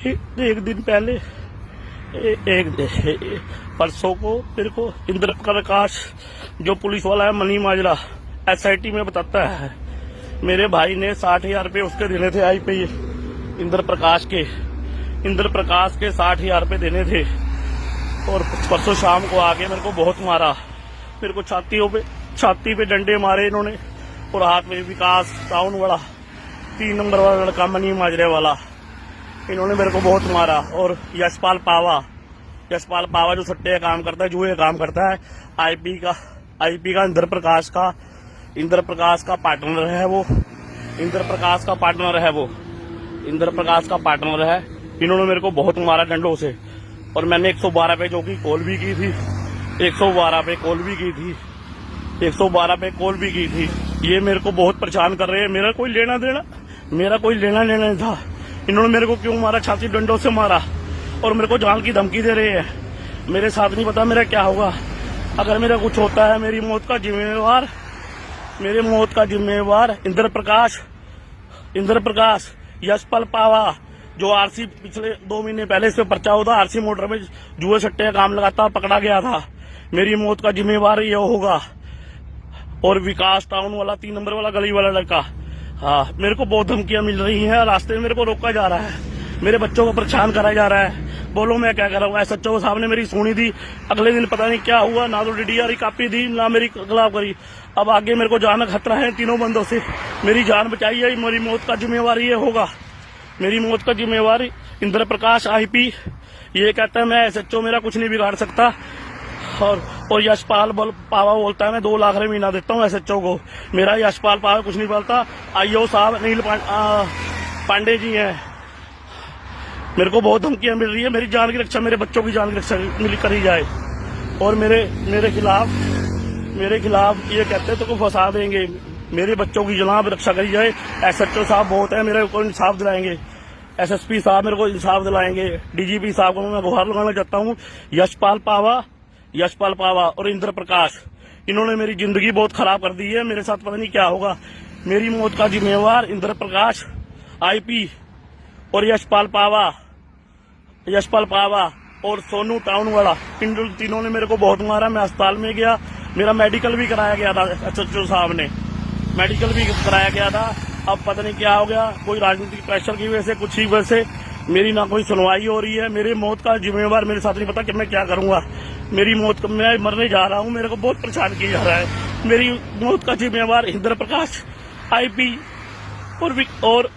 एक दिन पहले परसों को मेरे को इंद्र प्रकाश जो पुलिस वाला है मनी माजरा SIT में बताता है मेरे भाई ने 60,000 रुपये उसके देने थे IP इंद्र प्रकाश के 60,000 रुपये देने थे। और परसों शाम को आके मेरे को बहुत मारा, मेरे को छाती पे डंडे मारे इन्होंने और हाथ में विकास टाउन वाला 3 नंबर वाला लड़का मनी माजरे वाला, इन्होंने मेरे को बहुत मारा। और यशपाल पावा जो सट्टे का काम करता है, जुए का काम करता है, IP का इंद्र प्रकाश का पार्टनर है वो, इन्होंने मेरे को बहुत मारा डंडों से। और मैंने 112 पे जो की कॉल भी की थी, 112 पे कॉल भी की थी। ये मेरे को बहुत परेशान कर रहे हैं, मेरा कोई लेना देना नहीं था। इन्होंने मेरे को क्यों मारा, छाती डंडों से मारा और मेरे को जान की धमकी दे रहे हैं। मेरे साथ नहीं पता मेरा क्या होगा, अगर मेरा कुछ होता है मेरी मौत का जिम्मेवार इंद्र प्रकाश यशपाल पावा जो RC पिछले 2 महीने पहले इस पे पर्चा हुआ था, RC मोटर में जुए सट्टे का काम लगाता पकड़ा गया था, मेरी मौत का जिम्मेवार ये होगा। और विकास टाउन वाला 3 नंबर वाला गली वाला लड़का, हाँ, मेरे को बहुत धमकियां मिल रही हैं। रास्ते में मेरे को रोका जा रहा है, मेरे बच्चों को परेशान कराया जा रहा है। बोलो मैं क्या कर रहा हूँ। SHO साहब ने मेरी सुनी थी, अगले दिन पता नहीं क्या हुआ, ना तो DDR कॉपी दी ना मेरी खिलाफ करी। अब आगे मेरे को जान खतरा है तीनों बंदों से, मेरी जान बचाई है, मेरी मौत का जिम्मेवार ये होगा, इंद्र प्रकाश IP। ये कहता है मैं SHO मेरा कुछ नहीं बिगाड़ सकता। और यशपाल पावा बोलता है मैं 2 लाख रुपये महीना देता हूँ SHO को, मेरा यशपाल पावा कुछ नहीं बोलता। IO साहब नील पांडे जी हैं, मेरे को बहुत धमकियां मिल रही है, मेरी जान की रक्षा, मेरे बच्चों की जान की रक्षा करी जाए। और मेरे खिलाफ ये कहते हैं तो को फंसा देंगे, मेरे बच्चों की जनाब रक्षा करी जाए। SHO साहब बहुत है, मेरे को इंसाफ दिलाएंगे, SSP साहब मेरे को इंसाफ दिलाएंगे, DGP साहब को मैं गुहार लगाना चाहता हूँ। यशपाल पावा और इंद्र प्रकाश, इन्होंने मेरी जिंदगी बहुत खराब कर दी है, मेरे साथ पता नहीं क्या होगा। मेरी मौत का जिम्मेवार इंद्र प्रकाश IP और यशपाल पावा और सोनू टाउन वाला, इन तीनों ने मेरे को बहुत मारा। मैं अस्पताल में गया, मेरा मेडिकल भी कराया गया था, SHO साहब ने मेडिकल भी कराया गया था। अब पता नहीं क्या हो गया, कोई राजनीतिक प्रेशर की वजह से, कुछ ही वजह से मेरी ना कोई सुनवाई हो रही है। मेरी मौत का जिम्मेवार मेरे साथ नहीं पता कि मैं क्या करूंगा। मैं मरने जा रहा हूँ, मेरे को बहुत परेशान किया जा रहा है। मेरी मौत का जिम्मेवार इंद्र प्रकाश IP और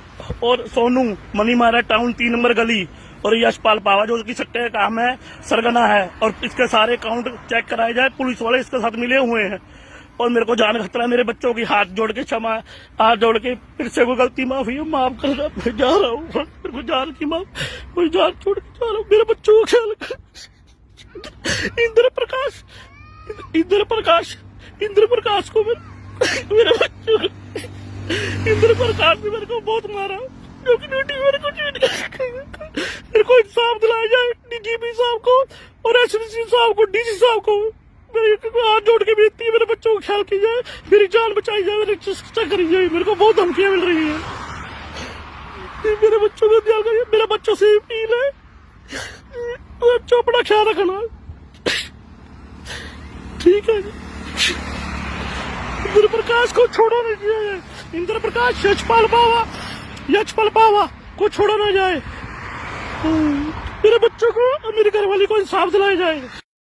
सोनू मनी मारा टाउन 3 नंबर गली और यशपाल पावा जो उसकी सट्टे का काम है, सरगना है। और इसके सारे अकाउंट चेक कराए जाए, पुलिस वाले इसके साथ मिले हुए हैं। और मेरे को जान खतरा है, मेरे बच्चों की हाथ जोड़ के फिर से कोई गलती माफी माफ करना, मैं जा रहा हूँ, मेरे को जान की माफ, कोई जान छोड़ के जा रहा हूँ, मेरे बच्चों को ख्याल कर। इंद्र प्रकाश को मेरे बच्चों को इंद्र प्रकाश ने मेरे को बहुत मारा, जो कि मेरे को इंसाफ दिलाया जाए, DGP साहब को और SSP साहब को, DC साहब को मेरे हाथ जोड़ के बेनती है, मेरे बच्चों को ख्याल की जाए, मेरी जान बचाई जाए, मेरी रक्षा करी जाए। मेरे को बहुत धमकियां मिल रही है, मेरे बच्चों को ख्याल करिए, मेरे बच्चों से अपील है, बच्चों अपना ख्याल रखना, ठीक है। इंद्र प्रकाश को छोड़ो नहीं जाए, इंद्र प्रकाश यशपाल पावा को छोड़ा ना जाए, मेरे बच्चों को और मेरी घरवाली को इंसाफ दिलाया जाए।